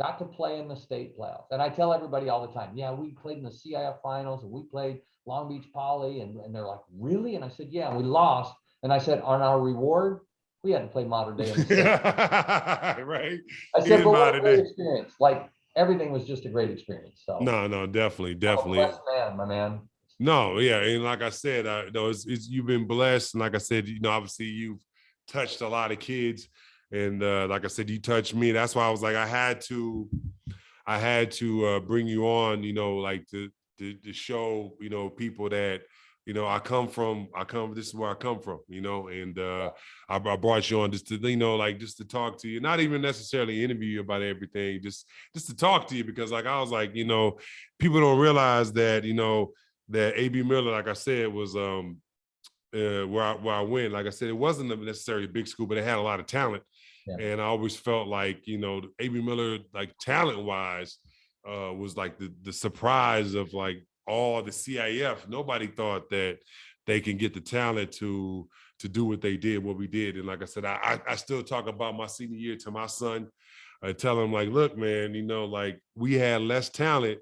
got to play in the state playoffs. And I tell everybody all the time, yeah, we played in the CIF finals, and we played Long Beach Poly, and they're like, really? And I said, yeah, and we lost. And I said, on our reward, we had to play Mater Dei in the state. Right. I said, but what a great experience. Like, everything was just a great experience. So no, definitely. I'm a blessed man, my man. No, yeah, and like I said, you've been blessed, and like I said, obviously you've touched a lot of kids, and like I said, you touched me. That's why I was like, I had to bring you on, like to to show, you know, people that, you know, this is where I come from, you know, and I brought you on just to, you know, like just to talk to you, not even necessarily interview you about everything, just to talk to you, because like I was like, you know, people don't realize that, you know, that AB Miller, like I said, was where I went. Like I said, it wasn't necessarily a big school, but it had a lot of talent. Yeah. And I always felt like, you know, AB Miller, like talent wise, was like the surprise of like all the CIF. Nobody thought that they can get the talent to do what they did, what we did. And like I said, I still talk about my senior year to my son. I tell him like, look, man, you know, like we had less talent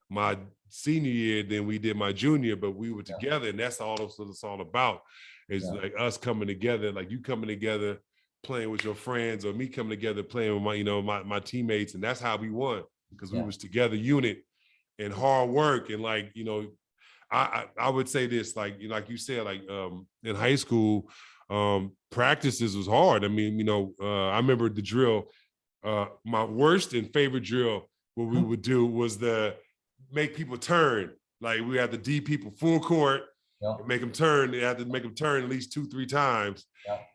my senior year than we did my junior, but we were together, and that's all it's all about. Is like us coming together, like you coming together, playing with your friends, or me coming together playing with my, you know, my teammates, and that's how we won, because we was together unit and hard work. And like, you know, I would say this, like, you know, like you said, like in high school, practices was hard. I mean, you know, I remember the drill. My worst and favorite drill, what we would do was make people turn. Like we had to D people full court and make them turn. They had to make them turn at least 2-3 times.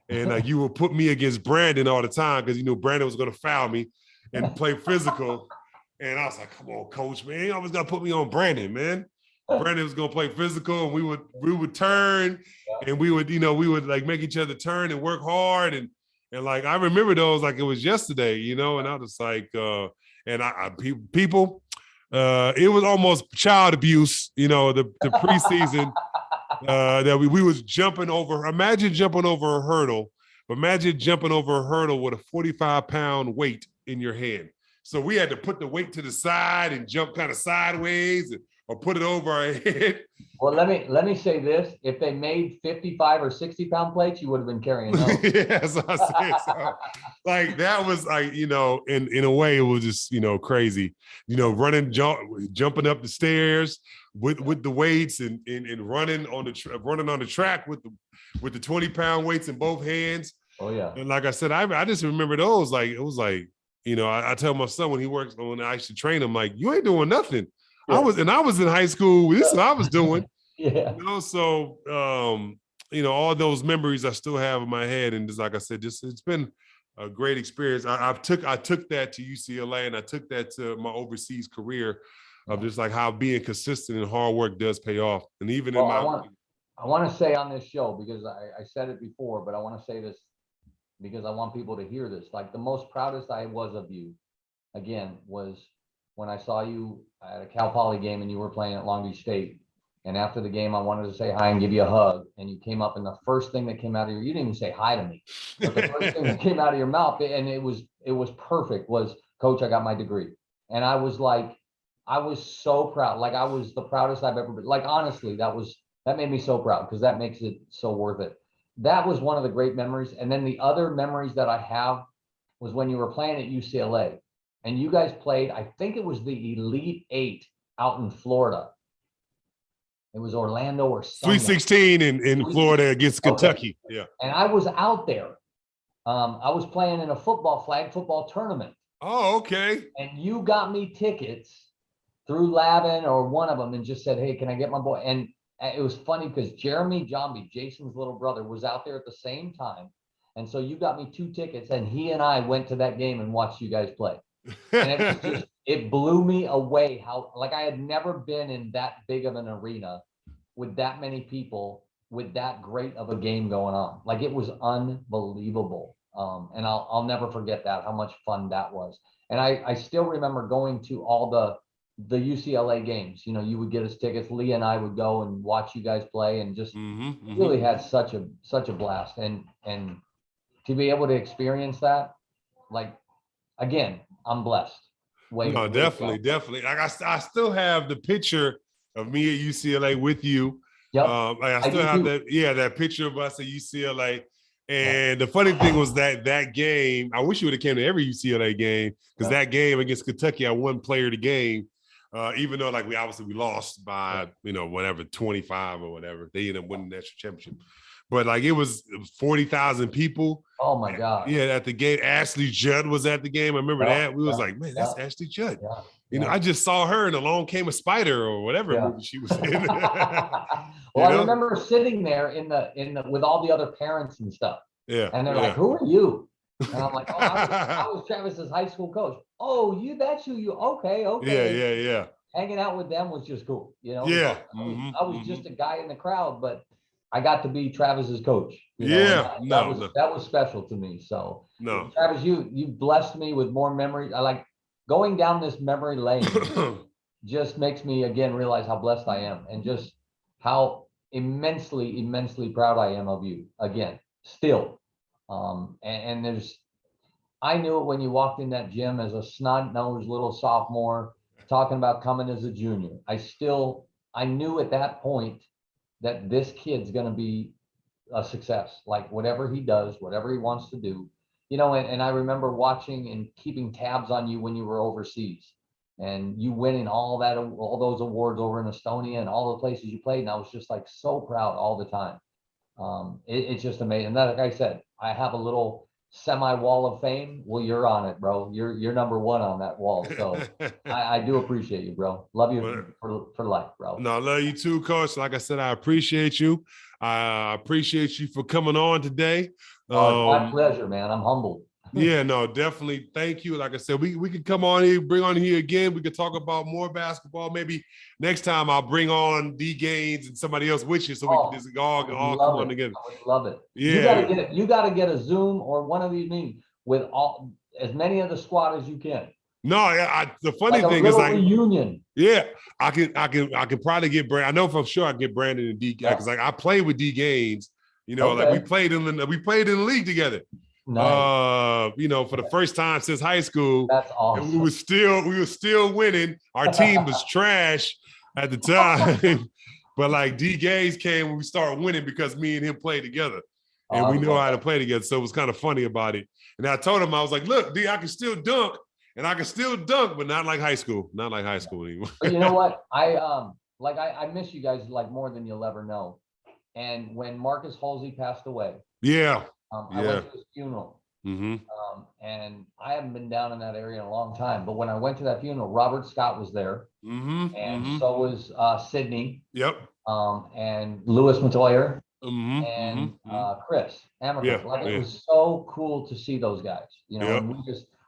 And you would put me against Brandon all the time, because you knew Brandon was going to foul me and play physical. And I was like, come on, coach, man. You always got to put me on Brandon, man. Brandon was going to play physical, and we would turn, and we would, you know, we would like make each other turn and work hard. And like, I remember those like it was yesterday, you know, and I was like, people, it was almost child abuse, you know, the preseason that we was jumping over. Imagine jumping over a hurdle. Imagine jumping over a hurdle with a 45-pound weight in your hand. So we had to put the weight to the side and jump kind of sideways, or put it over our head. Well, let me say this: if they made 55 or 60-pound plates, you would have been carrying those. Yes, I said so. Like that was like, you know, in a way it was just, you know, crazy. You know, jumping up the stairs with the weights, and running on the track with the 20-pound weights in both hands. Oh yeah. And like I said, I just remember those. Like it was like, you know, I tell my son when I used to train him, like, you ain't doing nothing. I was in high school. This is what I was doing. Yeah. You know, so you know, all those memories I still have in my head. And just like I said, it's been a great experience. I took that to UCLA, and I took that to my overseas career, of just like how being consistent and hard work does pay off. And even I want to say on this show, because I said it before, but I want to say this because I want people to hear this. Like, the most proudest I was of you, again, was when I saw you at a Cal Poly game and you were playing at Long Beach State. And after the game, I wanted to say hi and give you a hug. And you came up, and the first thing that came out of you didn't even say hi to me, but the first thing that came out of your mouth, and it was perfect, was, Coach, I got my degree. And I was like, I was so proud. Like, I was the proudest I've ever been. Like, honestly, that made me so proud, because that makes it so worth it. That was one of the great memories. And then the other memories that I have was when you were playing at UCLA, and you guys played, I think it was the Elite Eight out in Florida. It was Orlando or something. Sweet 16 in Florida against Kentucky. Okay. Yeah. And I was out there. I was playing in a flag football tournament. Oh, okay. And you got me tickets through Lavin or one of them, and just said, hey, can I get my boy? And it was funny because Jeremy Jambi, Jason's little brother, was out there at the same time. And so you got me 2 tickets, and he and I went to that game and watched you guys play. And it was just, it blew me away how, like, I had never been in that big of an arena with that many people, with that great of a game going on. Like, it was unbelievable. And I'll never forget that, how much fun that was. And I still remember going to all the UCLA games. You know, you would get us tickets. Lee and I would go and watch you guys play, and just really had such a blast. And to be able to experience that, like, again, I'm blessed. Definitely. Like I still have the picture of me at UCLA with you. Yep. I still have that picture of us at UCLA. And the funny thing was that game, I wish you would have came to every UCLA game, because that game against Kentucky, I won player of the game. Even though, like, we lost by, you know, whatever, 25 or whatever. They ended up winning the national championship. but like it was 40,000 people. Oh my God. Yeah, at the game. Ashley Judd was at the game. I remember that. We was like, man, that's Ashley Judd. You know, I just saw her in Along Came a Spider or whatever movie she was in. Well, I remember sitting there in the with all the other parents and stuff. Yeah. And they're like, who are you? And I'm like, oh, I was Travis's high school coach. Oh, that's who you, okay. Yeah. Hanging out with them was just cool. You know, Yeah. I was just a guy in the crowd, but I got to be Travis's coach. You know, that was special to me. So Travis, you blessed me with more memories. I like going down this memory lane. Just makes me again realize how blessed I am and just how immensely proud I am of you again, still. And I knew it when you walked in that gym as a snot-nosed little sophomore talking about coming as a junior. I knew at that point that this kid's going to be a success, like whatever he does, whatever he wants to do, you know, and I remember watching and keeping tabs on you when you were overseas and you winning all those awards over in Estonia and all the places you played. And I was just like so proud all the time. It's just amazing. And like I said, I have a little semi wall of fame. Well, you're on it, bro. You're number one on that wall. So I do appreciate you, bro. Love you for life, bro. No, I love you too, Coach. Like I said, I appreciate you. I appreciate you for coming on today. Oh, it's my pleasure, man. I'm humbled. Yeah, no, definitely. Thank you. Like I said, we could come on here, bring on here again. We could talk about more basketball. Maybe next time I'll bring on D Gaines and somebody else with you so we can just all come on together. I would love it. Yeah. You gotta get a Zoom or one of these meetings with as many of the squad as you can. No, the funny thing is like reunion. Yeah, I can probably get Brandon. I know for sure I can get Brandon and D because like I played with D Gaines. You know, like we played in the league together. Nice. You know, for the first time since high school. That's awesome. And we were still winning. Our team was trash at the time. But like D Gaines came when we started winning because me and him played together. And we knew how to play together. So it was kind of funny about it. And I told him, I was like, look, D, I can still dunk. And I can still dunk, but not like high school. Not like high school anymore. But you know what? I miss you guys like more than you'll ever know. And when Marcus Halsey passed away, I went to his funeral. And I haven't been down in that area in a long time. But when I went to that funeral, Robert Scott was there. And so was Sydney. Yep. And Louis Matoyer. And Chris Amaker. It was so cool to see those guys. You know, and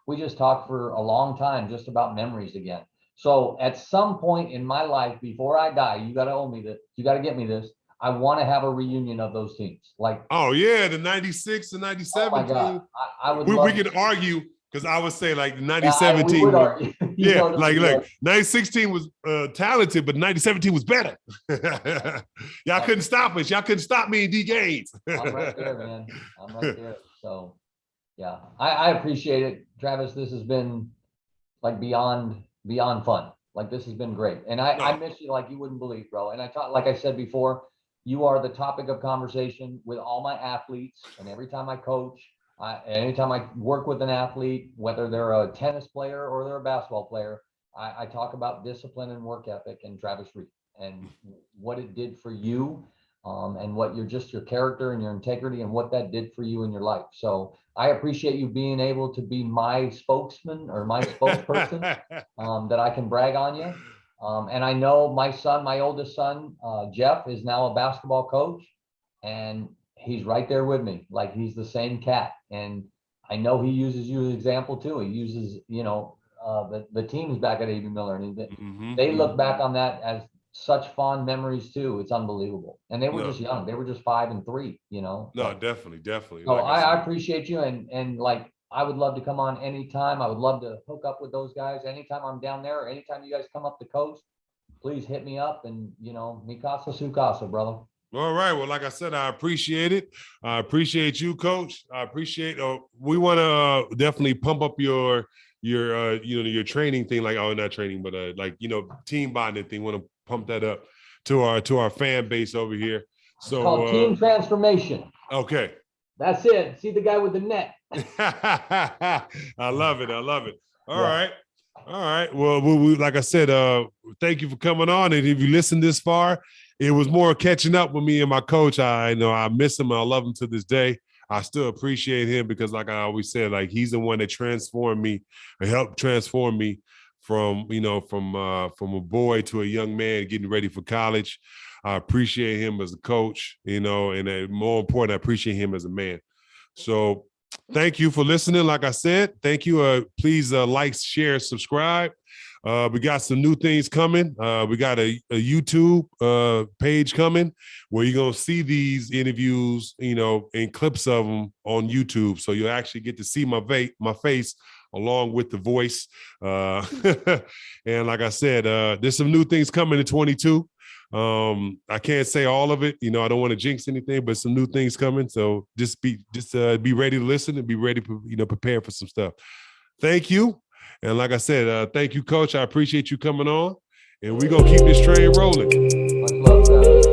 we just talked for a long time just about memories again. So at some point in my life, before I die, you got to owe me this. You got to get me this. I want to have a reunion of those teams. Like, oh yeah, the 96 and 97 oh my God. team. I would we could argue because I would say like the 97 team. Like 96 team was talented, but 97 team was better. Y'all couldn't stop us. Y'all couldn't stop me and D Gaines. I'm right there, man. I'm right there. So yeah, I appreciate it, Travis. This has been like beyond fun. Like this has been great, and I miss you like you wouldn't believe, bro. And like I said before, you are the topic of conversation with all my athletes, and every time I coach, anytime I work with an athlete, whether they're a tennis player or they're a basketball player, I talk about discipline and work ethic and Travis Reed and what it did for you. And what your character and your integrity and what that did for you in your life. So I appreciate you being able to be my spokesman or my spokesperson that I can brag on you. And I know my oldest son, Jeff, is now a basketball coach and he's right there with me. Like he's the same cat. And I know he uses you as an example too. He uses, you know, the teams back at A.B. Miller and they look back on that as such fond memories too. It's unbelievable. And they were just young. They were just 5 and 3, you know. No, definitely. So like I appreciate you and like I would love to come on anytime. I would love to hook up with those guys anytime I'm down there or anytime you guys come up the coast. Please hit me up and you know, mi casa su casa, brother. All right. Well, like I said, I appreciate it. I appreciate you, Coach. I appreciate. We want to definitely pump up your your training thing, like not training, but like team bonding thing. Want to pump that up to our fan base over here. So it's called team transformation. Okay. That's it. See the guy with the net. I love it. All right. Well, we like I said, thank you for coming on. And if you listen this far it was more catching up with me and my coach. I miss him. I love him to this day. I still appreciate him because, like I always said, like he's the one that transformed me or helped transform me from a boy to a young man getting ready for college. I appreciate him as a coach, and more important, I appreciate him as a man. So thank you for listening. Like I said, thank you. Please like, share, subscribe. We got some new things coming. We got a YouTube page coming where you're going to see these interviews, and clips of them on YouTube. So you'll actually get to see my face along with the voice. And like I said, there's some new things coming in 22. I can't say all of it. I don't want to jinx anything, but some new things coming. So just be ready to listen and be ready to, prepare for some stuff. Thank you. And like I said, thank you, Coach. I appreciate you coming on. And we're going to keep this train rolling. Much love, guys.